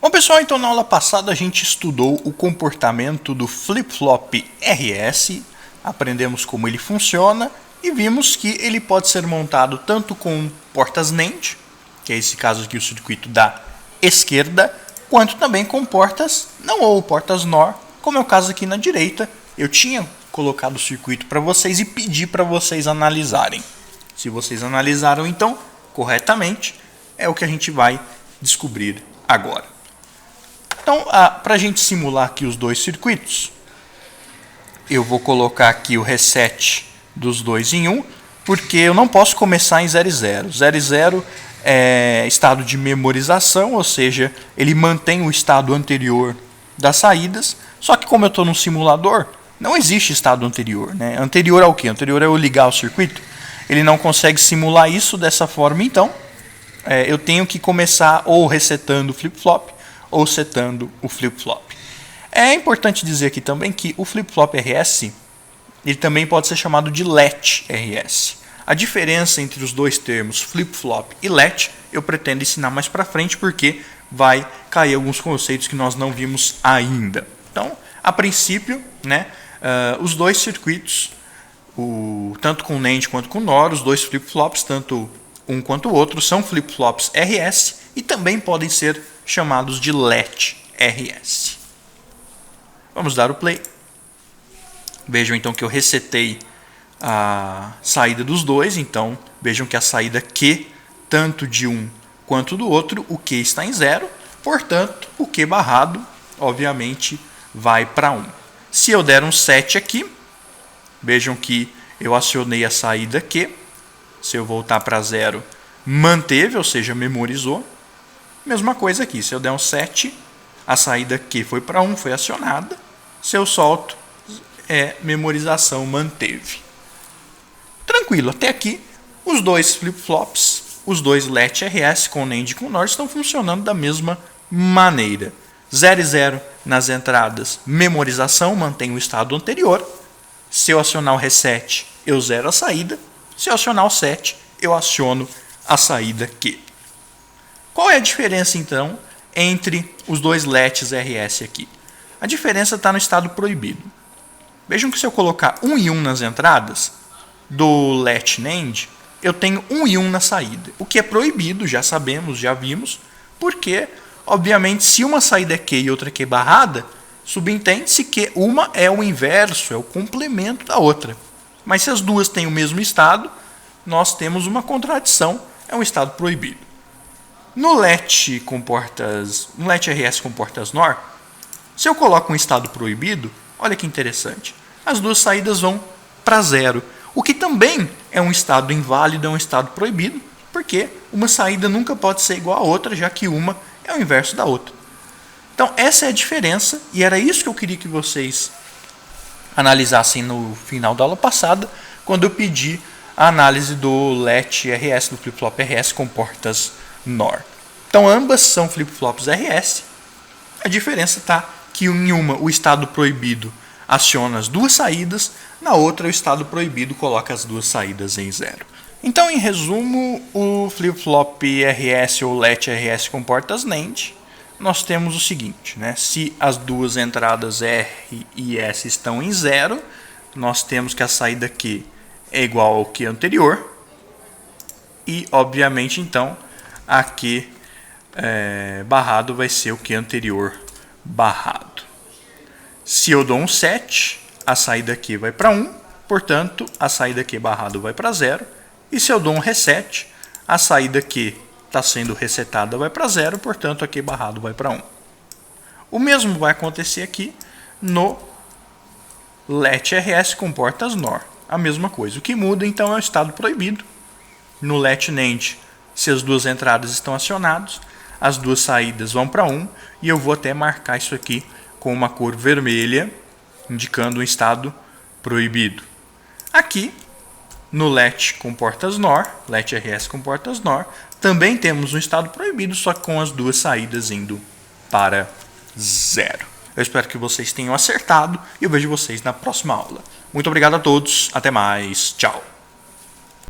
Bom pessoal, então na aula passada a gente estudou o comportamento do flip-flop RS, aprendemos como ele funciona e vimos que ele pode ser montado tanto com portas NAND, que é esse caso aqui o circuito da esquerda, quanto também com portas não ou portas NOR, como é o caso aqui na direita. Eu tinha colocado o circuito para vocês e pedi para vocês analisarem. Se vocês analisaram então corretamente, é o que a gente vai descobrir agora. Então, para a gente simular aqui os dois circuitos, eu vou colocar aqui o reset dos dois em 1, porque eu não posso começar em 0 e 0. 0 e 0 é estado de memorização, ou seja, ele mantém o estado anterior das saídas, só que como eu estou num simulador, não existe estado anterior, né? Anterior ao quê? Anterior é eu ligar o circuito. Ele não consegue simular isso dessa forma, então eu tenho que começar ou resetando o flip-flop, ou setando o flip-flop. É importante dizer aqui também que o flip-flop RS ele também pode ser chamado de latch RS. A diferença entre os dois termos flip-flop e latch eu pretendo ensinar mais para frente porque vai cair alguns conceitos que nós não vimos ainda. Então, a princípio, né, os dois circuitos, tanto com NAND quanto com NOR, os dois flip-flops, tanto um quanto o outro, são flip-flops RS e também podem ser chamados de latch RS. Vamos dar o play. Vejam então que eu resetei a saída dos dois. Então vejam que a saída Q, tanto de um quanto do outro, o Q está em 0. Portanto, o Q barrado, obviamente, vai para 1. Se eu der um set aqui, vejam que eu acionei a saída Q. Se eu voltar para 0, manteve, ou seja, memorizou. Mesma coisa aqui, se eu der um set, a saída Q foi para 1, foi acionada. Se eu solto, memorização manteve. Tranquilo, até aqui, os dois flip-flops, os dois latch RS com NAND e com NOR estão funcionando da mesma maneira. 0 e 0 nas entradas, memorização, mantém o estado anterior. Se eu acionar o reset, eu zero a saída. Se eu acionar o set, eu aciono a saída Q. Qual é a diferença, então, entre os dois latches RS aqui? A diferença está no estado proibido. Vejam que se eu colocar 1 e 1 nas entradas do latch NAND, eu tenho 1 e 1 na saída. O que é proibido, já sabemos, já vimos, porque, obviamente, se uma saída é Q e outra é Q barrada, subentende-se que uma é o inverso, é o complemento da outra. Mas se as duas têm o mesmo estado, nós temos uma contradição, é um estado proibido. No latch RS com portas NOR, se eu coloco um estado proibido, olha que interessante, as duas saídas vão para 0, o que também é um estado inválido, é um estado proibido, porque uma saída nunca pode ser igual a outra, já que uma é o inverso da outra. Então essa é a diferença, e era isso que eu queria que vocês analisassem no final da aula passada, quando eu pedi a análise do latch RS, do flip-flop RS com portas NOR. Então ambas são flip-flops RS. A diferença está que em uma o estado proibido aciona as duas saídas, na outra o estado proibido coloca as duas saídas em 0. Então, em resumo, o flip-flop RS ou latch RS com portas NAND, nós temos o seguinte, né? Se as duas entradas R e S estão em 0, nós temos que a saída Q é igual ao Q anterior e, obviamente, então, a Q barrado vai ser o Q anterior barrado. Se eu dou um set, a saída Q vai para 1, portanto, a saída Q barrado vai para 0. E se eu dou um reset, a saída Q está sendo resetada vai para 0, portanto, a Q barrado vai para 1. O mesmo vai acontecer aqui no latch RS com portas NOR. A mesma coisa. O que muda, então, é o estado proibido. No latch NAND, se as duas entradas estão acionadas, as duas saídas vão para 1, e eu vou até marcar isso aqui com uma cor vermelha, indicando um estado proibido. Aqui, no latch com portas NOR, latch RS com portas NOR, também temos um estado proibido, só que com as duas saídas indo para 0. Eu espero que vocês tenham acertado e eu vejo vocês na próxima aula. Muito obrigado a todos, até mais, tchau!